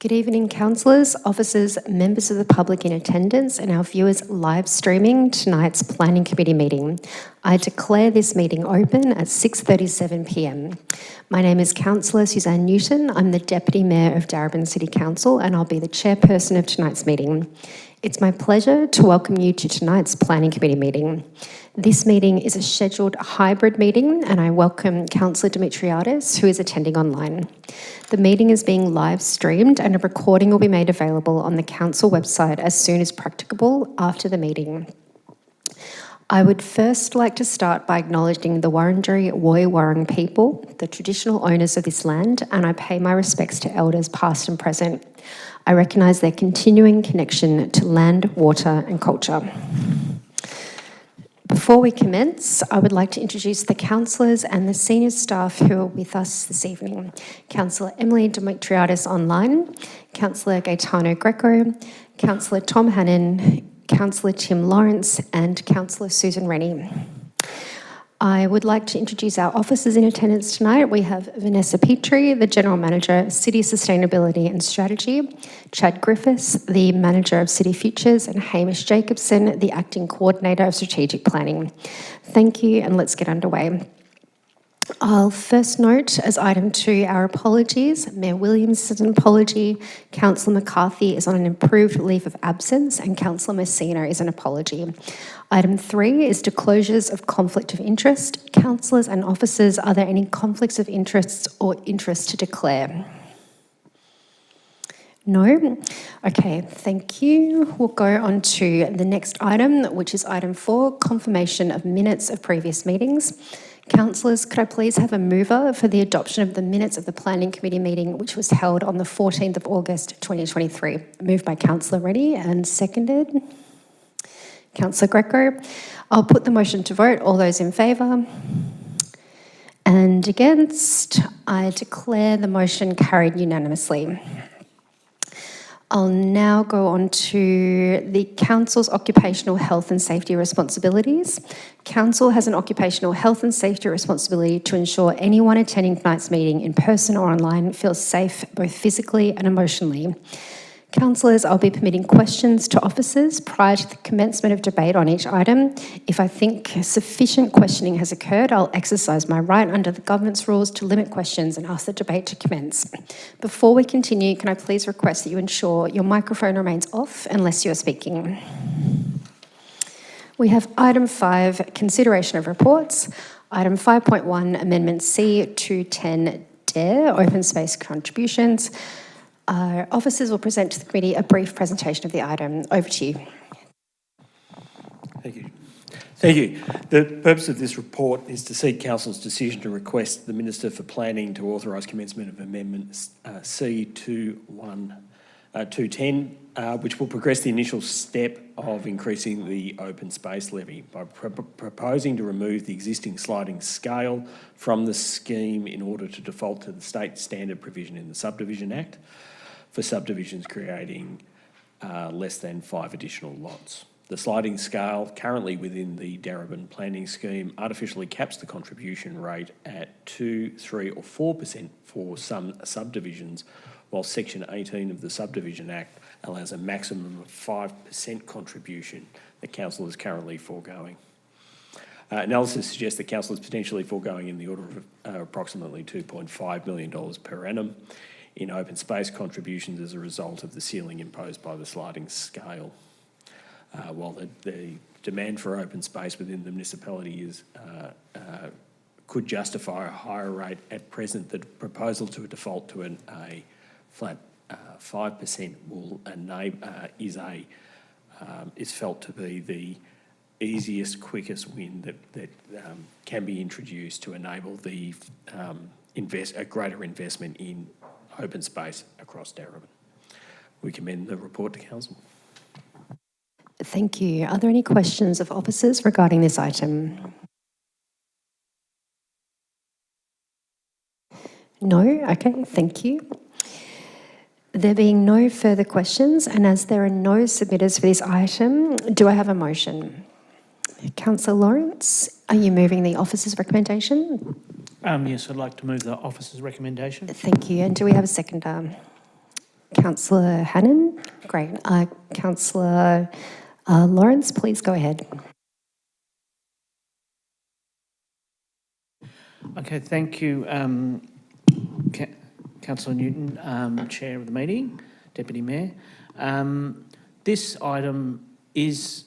Good evening, councillors, officers, members of the public in attendance and our viewers live streaming tonight's Planning Committee meeting. I declare this meeting open at 6:37 p.m. My name is Councillor Suzanne Newton. I'm the Deputy Mayor of Darebin City Council and I'll be the chairperson of tonight's meeting. It's my pleasure to welcome you to tonight's Planning Committee meeting. This meeting is a scheduled hybrid meeting and I welcome Councillor Dimitriadis, who is attending online. The meeting is being live streamed and a recording will be made available on the council website as soon as practicable after the meeting. I would first like to start by acknowledging the Wurundjeri Woi Wurrung people, the traditional owners of this land, and I pay my respects to elders past and present. I recognise their continuing connection to land, water and culture. Before we commence, I would like to introduce the councillors and the senior staff who are with us this evening. Councillor Emily Dimitriadis online, Councillor Gaetano Greco, Councillor Tom Hannon, Councillor Tim Lawrence and Councillor Susan Rennie. I would like to introduce our officers in attendance tonight. We have Vanessa Petrie, the General Manager, City Sustainability and Strategy, Chad Griffiths, the Manager of City Futures, and Hamish Jacobson, the Acting Coordinator of Strategic Planning. Thank you, and let's get underway. I'll first note as item 2 our apologies. Mayor Williams is an apology, Councillor McCarthy is on an improved leave of absence and Councillor Messina is an apology. Item 3 is disclosures of conflict of interest. Councillors and officers, are there any conflicts of interest or interest to declare? No? Okay, thank you. We'll go on to the next item, which is item 4, confirmation of minutes of previous meetings. Councillors, could I please have a mover for the adoption of the minutes of the Planning Committee meeting, which was held on the 14th of August 2023? Moved by Councillor Rennie and seconded. Councillor Greco. I'll put the motion to vote. All those in favour? And against? I declare the motion carried unanimously. I'll now go on to the Council's occupational health and safety responsibilities. Council has an occupational health and safety responsibility to ensure anyone attending tonight's meeting in person or online feels safe both physically and emotionally. Councillors, I'll be permitting questions to officers prior to the commencement of debate on each item. If I think sufficient questioning has occurred, I'll exercise my right under the governance rules to limit questions and ask the debate to commence. Before we continue, can I please request that you ensure your microphone remains off unless you are speaking. We have item 5, consideration of reports. Item 5.1, amendment C to 10 DARE, open space contributions. Our officers will present to the committee a brief presentation of the item. Over to you. Thank you. Thank you. The purpose of this report is to seek Council's decision to request the Minister for Planning to authorise commencement of Amendment C to 210, which will progress the initial step of increasing the open space levy by proposing to remove the existing sliding scale from the scheme in order to default to the state standard provision in the Subdivision Act for subdivisions creating less than 5 additional lots. The sliding scale currently within the Darebin planning scheme artificially caps the contribution rate at 2, 3 or 4% for some subdivisions, while Section 18 of the Subdivision Act allows a maximum of 5% contribution that Council is currently foregoing. Analysis suggests that Council is potentially foregoing in the order of approximately $2.5 million per annum in open space contributions as a result of the ceiling imposed by the sliding scale. While the demand for open space within the municipality could justify a higher rate at present, the proposal to default to a flat 5% will is felt to be the easiest, quickest win that can be introduced to enable the a greater investment in open space across Darebin. We commend the report to Council. Thank you. Are there any questions of officers regarding this item? No? Okay, thank you. There being no further questions, and as there are no submitters for this item, do I have a motion? Councillor Lawrence, are you moving the officer's recommendation? Yes, I'd like to move the officer's recommendation. Thank you. And do we have a seconder? Councillor Hannan? Great. Councillor Lawrence, please go ahead. Okay, thank you, Councillor Newton, Chair of the meeting, Deputy Mayor. This item is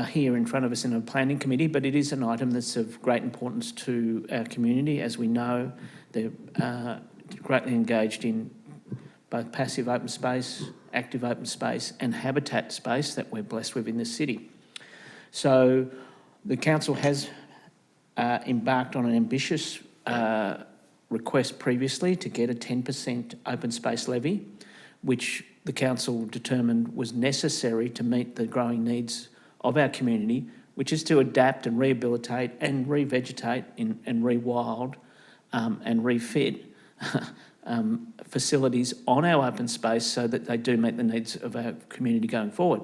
here in front of us in a planning committee, but it is an item that's of great importance to our community. As we know, they're greatly engaged in both passive open space, active open space and habitat space that we're blessed with in this city. So the council has embarked on an ambitious request previously to get a 10% open space levy, which the council determined was necessary to meet the growing needs of our community, which is to adapt and rehabilitate and revegetate and rewild and refit facilities on our open space so that they do meet the needs of our community going forward,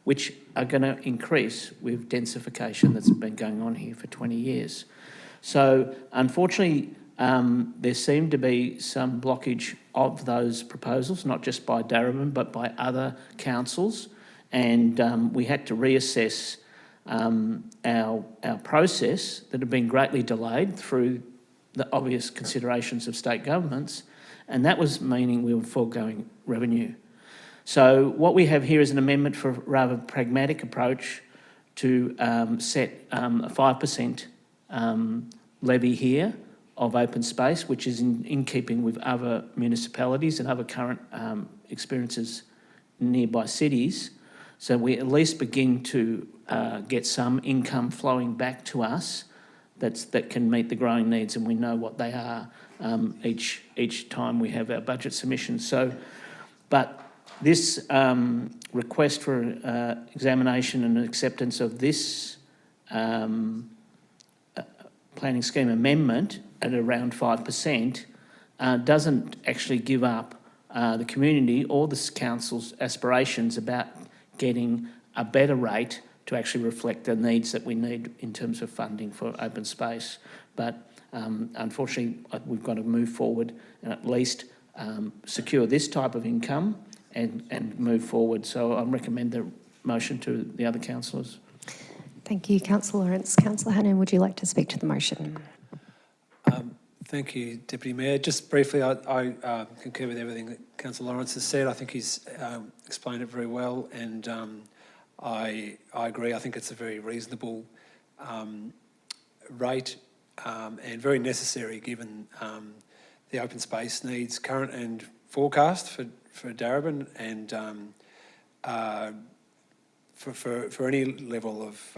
which are going to increase with densification that's been going on here for 20 years. So unfortunately, there seemed to be some blockage of those proposals, not just by Darebin, but by other councils. And we had to reassess our process that had been greatly delayed through the obvious considerations of state governments, and that was meaning we were foregoing revenue. So what we have here is an amendment for a rather pragmatic approach to set a 5% levy here of open space, which is in keeping with other municipalities and other current experiences in nearby cities. So we at least begin to get some income flowing back to us that can meet the growing needs, and we know what they are each time we have our budget submissions. So, but this request for examination and acceptance of this planning scheme amendment at around 5% doesn't actually give up the community or the council's aspirations about getting a better rate to actually reflect the needs that we need in terms of funding for open space. But unfortunately, we've got to move forward and at least secure this type of income and move forward. So I recommend the motion to the other councillors. Thank you, Councillor Lawrence. Councillor Hannan, would you like to speak to the motion? Thank you, Deputy Mayor. Just briefly, I concur with everything that Councillor Lawrence has said. I think he's explained it very well, and I agree. I think it's a very reasonable rate and very necessary given the open space needs current and forecast for Darebin and for any level of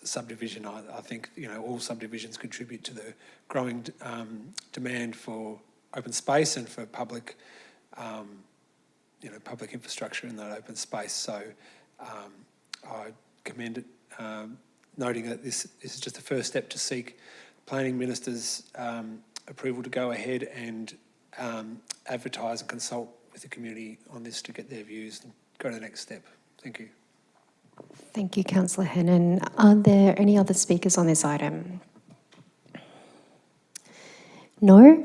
subdivision. I think all subdivisions contribute to the growing demand for open space and for public public infrastructure in that open space. So I commend it, noting that this is just the first step to seek Planning Minister's approval to go ahead and advertise and consult with the community on this to get their views and go to the next step. Thank you. Thank you, Councillor Hannan. Are there any other speakers on this item? No?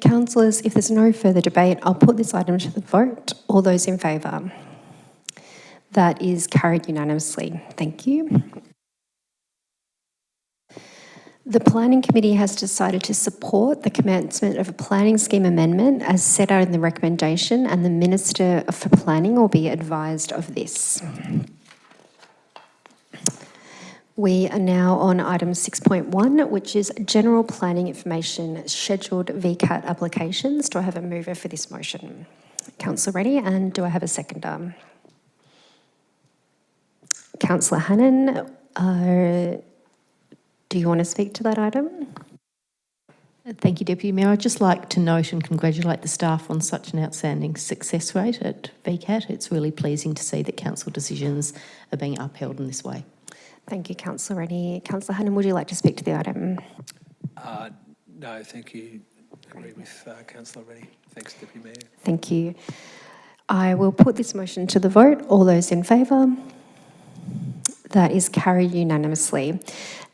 Councillors, if there's no further debate, I'll put this item to the vote. All those in favour? That is carried unanimously. Thank you. The Planning Committee has decided to support the commencement of a planning scheme amendment as set out in the recommendation, and the Minister for Planning will be advised of this. We are now on item 6.1, which is general planning information, scheduled VCAT applications. Do I have a mover for this motion? Councillor Reddy, and do I have a seconder? Councillor Hannan, do you want to speak to that item? Thank you, Deputy Mayor. I'd just like to note and congratulate the staff on such an outstanding success rate at VCAT. It's really pleasing to see that council decisions are being upheld in this way. Thank you, Councillor Reddy. Councillor Hannan, would you like to speak to the item? No, thank you. I agree with Councillor Reddy. Thanks, Deputy Mayor. Thank you. I will put this motion to the vote. All those in favour? That is carried unanimously.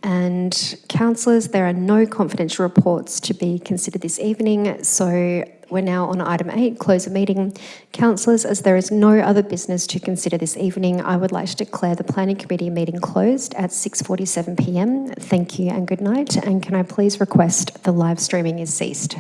And councillors, there are no confidential reports to be considered this evening, so we're now on item 8, close the meeting. Councillors, as there is no other business to consider this evening, I would like to declare the Planning Committee meeting closed at 6:47 p.m. Thank you and good night. And can I please request the live streaming is ceased?